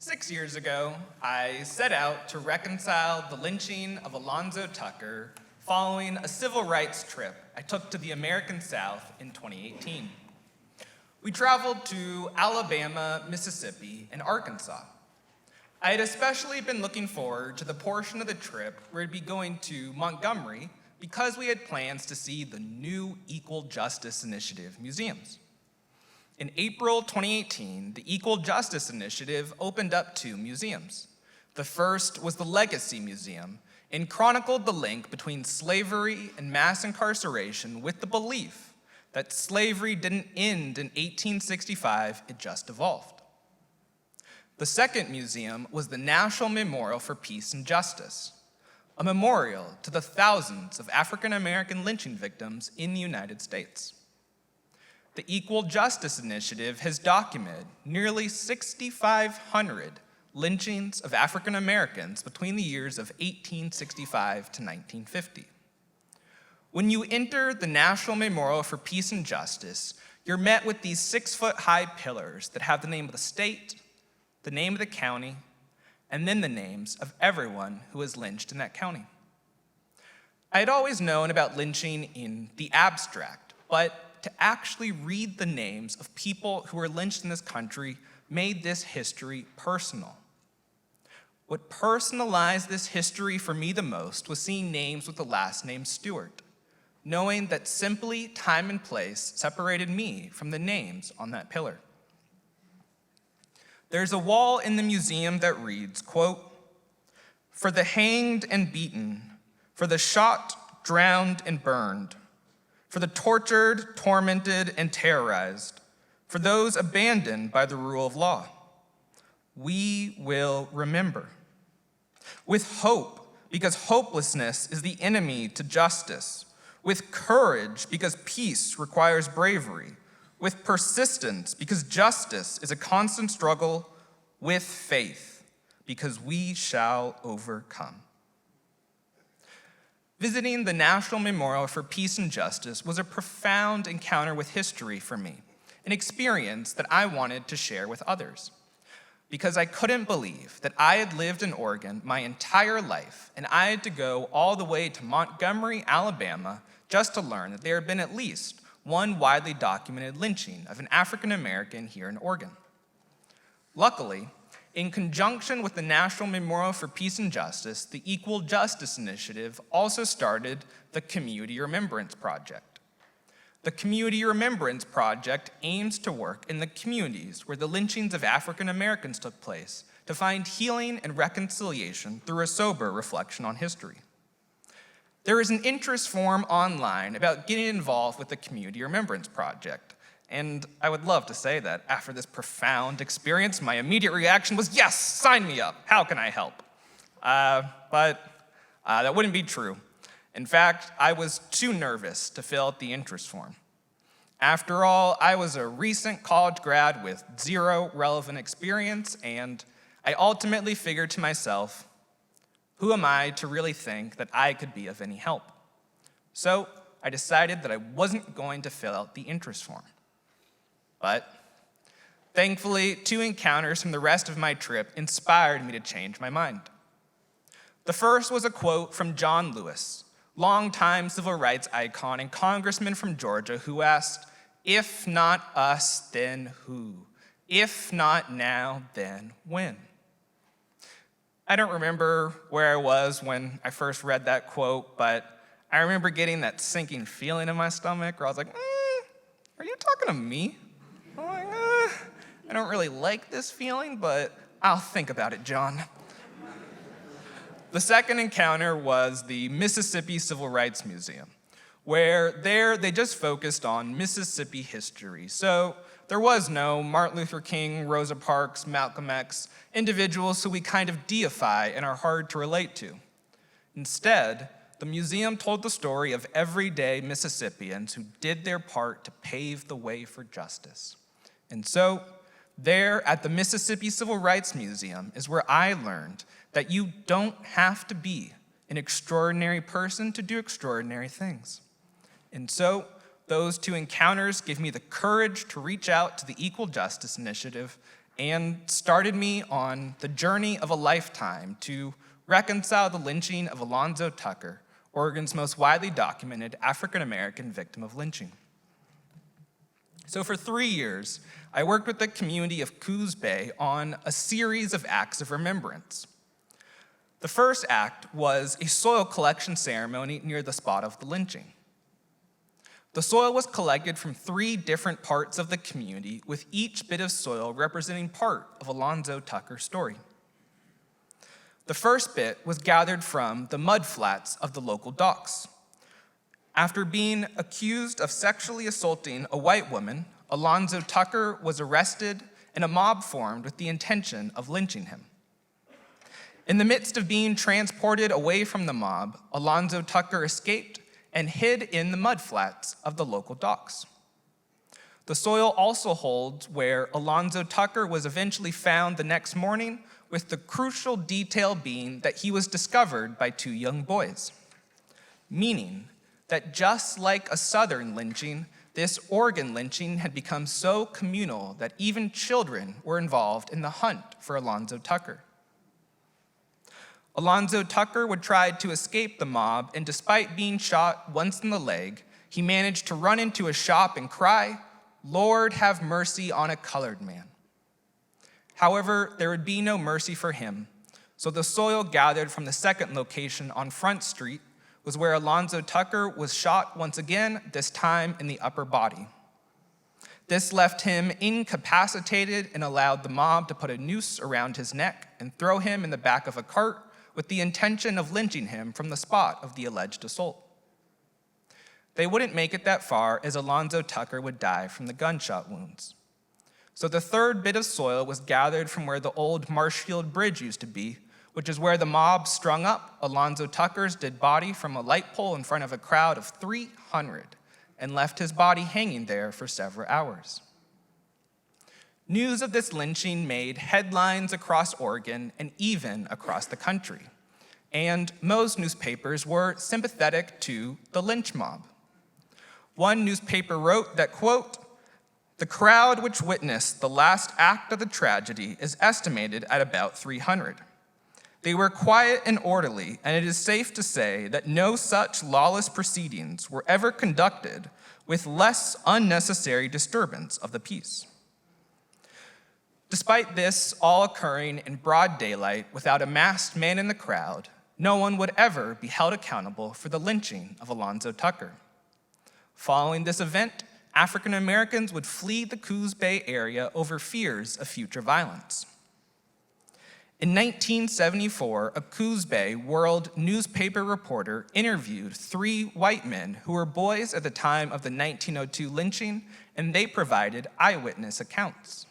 6 years ago, I set out to reconcile the lynching of Alonzo Tucker following a civil rights trip I took to the American South in 2018. We traveled to Alabama, Mississippi, and Arkansas. I had especially been looking forward to the portion of the trip where we'd be going to Montgomery because we had plans to see the new Equal Justice Initiative museums. In April 2018, the Equal Justice Initiative opened up 2 museums. The first was the Legacy Museum and chronicled the link between slavery and mass incarceration with the belief that slavery didn't end in 1865, it just evolved. The second museum was the National Memorial for Peace and Justice, a memorial to the thousands of African American lynching victims in the United States. The Equal Justice Initiative has documented nearly 6,500 lynchings of African Americans between the years of 1865 to 1950. When you enter the National Memorial for Peace and Justice, you're met with these 6-foot-high pillars that have the name of the state, the name of the county, and then the names of everyone who was lynched in that county. I had always known about lynching in the abstract, but to actually read the names of people who were lynched in this country made this history personal. What personalized this history for me the most was seeing names with the last name Stewart, knowing that simply time and place separated me from the names on that pillar. There's a wall in the museum that reads, quote, "For the hanged and beaten, for the shot, drowned, and burned, for the tortured, tormented, and terrorized, for those abandoned by the rule of law. We will remember. With hope, because hopelessness is the enemy to justice. With courage, because peace requires bravery. With persistence, because justice is a constant struggle. With faith, because we shall overcome." Visiting the National Memorial for Peace and Justice was a profound encounter with history for me, an experience that I wanted to share with others. Because I couldn't believe that I had lived in Oregon my entire life and I had to go all the way to Montgomery, Alabama, just to learn that there had been at least one widely documented lynching of an African American here in Oregon. Luckily, in conjunction with the National Memorial for Peace and Justice, the Equal Justice Initiative also started the Community Remembrance Project. The Community Remembrance Project aims to work in the communities where the lynchings of African Americans took place to find healing and reconciliation through a sober reflection on history. There is an interest form online about getting involved with the Community Remembrance Project. And I would love to say that after this profound experience, my immediate reaction was, yes, sign me up. How can I help? But that wouldn't be true. In fact, I was too nervous to fill out the interest form. After all, I was a recent college grad with 0 relevant experience, and I ultimately figured to myself, who am I to really think that I could be of any help? So I decided that I wasn't going to fill out the interest form. But thankfully, 2 encounters from the rest of my trip inspired me to change my mind. The first was a quote from John Lewis, longtime civil rights icon and congressman from Georgia, who asked, "If not us, then who? If not now, then when?" I don't remember where I was when I first read that quote, but I remember getting that sinking feeling in my stomach where I was like, are you talking to me? I'm like, I don't really like this feeling, but I'll think about it, John. The second encounter was the Mississippi Civil Rights Museum, where they just focused on Mississippi history. So there was no Martin Luther King, Rosa Parks, Malcolm X, individuals who we kind of deify and are hard to relate to. Instead, the museum told the story of everyday Mississippians who did their part to pave the way for justice. And so, there at the Mississippi Civil Rights Museum is where I learned that you don't have to be an extraordinary person to do extraordinary things. And so, those 2 encounters gave me the courage to reach out to the Equal Justice Initiative and started me on the journey of a lifetime to reconcile the lynching of Alonzo Tucker, Oregon's most widely documented African-American victim of lynching. So for 3 years, I worked with the community of Coos Bay on a series of acts of remembrance. The first act was a soil collection ceremony near the spot of the lynching. The soil was collected from 3 different parts of the community, with each bit of soil representing part of Alonzo Tucker's story. The first bit was gathered from the mudflats of the local docks. After being accused of sexually assaulting a white woman, Alonzo Tucker was arrested and a mob formed with the intention of lynching him. In the midst of being transported away from the mob, Alonzo Tucker escaped and hid in the mudflats of the local docks. The soil also holds where Alonzo Tucker was eventually found the next morning, with the crucial detail being that he was discovered by 2 young boys, meaning that just like a Southern lynching, this Oregon lynching had become so communal that even children were involved in the hunt for Alonzo Tucker. Alonzo Tucker would try to escape the mob, and despite being shot once in the leg, he managed to run into a shop and cry, "Lord, have mercy on a colored man." However, there would be no mercy for him, so the soil gathered from the second location on Front Street was where Alonzo Tucker was shot once again, this time in the upper body. This left him incapacitated and allowed the mob to put a noose around his neck and throw him in the back of a cart with the intention of lynching him from the spot of the alleged assault. They wouldn't make it that far, as Alonzo Tucker would die from the gunshot wounds. So the third bit of soil was gathered from where the old Marshfield Bridge used to be, which is where the mob strung up Alonzo Tucker's dead body from a light pole in front of a crowd of 300 and left his body hanging there for several hours. News of this lynching made headlines across Oregon and even across the country, and most newspapers were sympathetic to the lynch mob. One newspaper wrote that, quote, "The crowd which witnessed the last act of the tragedy is estimated at about 300. They were quiet and orderly, and it is safe to say that no such lawless proceedings were ever conducted with less unnecessary disturbance of the peace." Despite this all occurring in broad daylight without a masked man in the crowd, no one would ever be held accountable for the lynching of Alonzo Tucker. Following this event, African Americans would flee the Coos Bay area over fears of future violence. In 1974, a Coos Bay World newspaper reporter interviewed 3 white men who were boys at the time of the 1902 lynching, and they provided eyewitness accounts.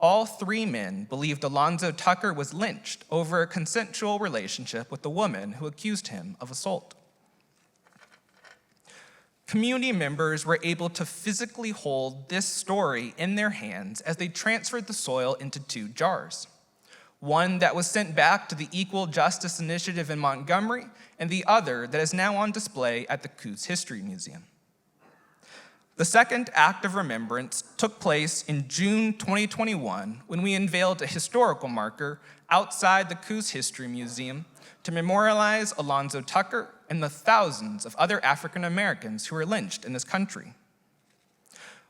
All 3 men believed Alonzo Tucker was lynched over a consensual relationship with the woman who accused him of assault. Community members were able to physically hold this story in their hands as they transferred the soil into 2 jars. One that was sent back to the Equal Justice Initiative in Montgomery, and the other that is now on display at the Coos History Museum. The second act of remembrance took place in June 2021 when we unveiled a historical marker outside the Coos History Museum to memorialize Alonzo Tucker and the thousands of other African Americans who were lynched in this country.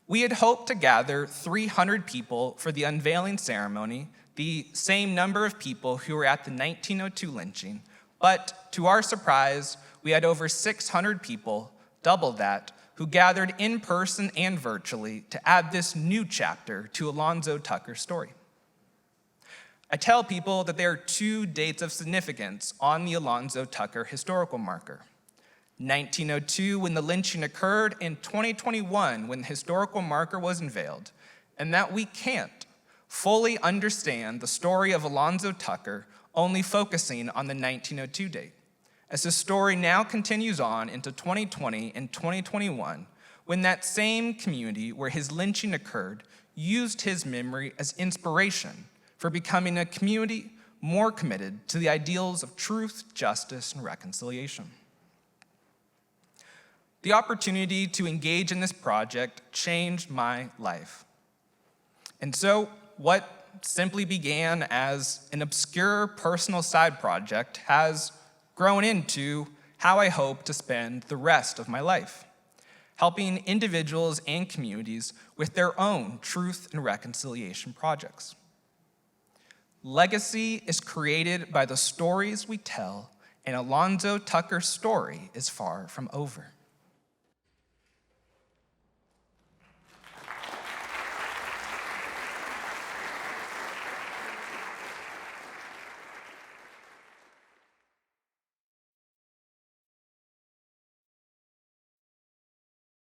We had hoped to gather 300 people for the unveiling ceremony, the same number of people who were at the 1902 lynching, but to our surprise, we had over 600 people, double that, who gathered in person and virtually to add this new chapter to Alonzo Tucker's story. I tell people that there are 2 dates of significance on the Alonzo Tucker historical marker: 1902, when the lynching occurred, and 2021, when the historical marker was unveiled, and that we can't fully understand the story of Alonzo Tucker only focusing on the 1902 date, as his story now continues on into 2020 and 2021, when that same community where his lynching occurred used his memory as inspiration for becoming a community more committed to the ideals of truth, justice, and reconciliation. The opportunity to engage in this project changed my life. And so, what simply began as an obscure personal side project has grown into how I hope to spend the rest of my life, helping individuals and communities with their own truth and reconciliation projects. Legacy is created by the stories we tell, and Alonzo Tucker's story is far from over.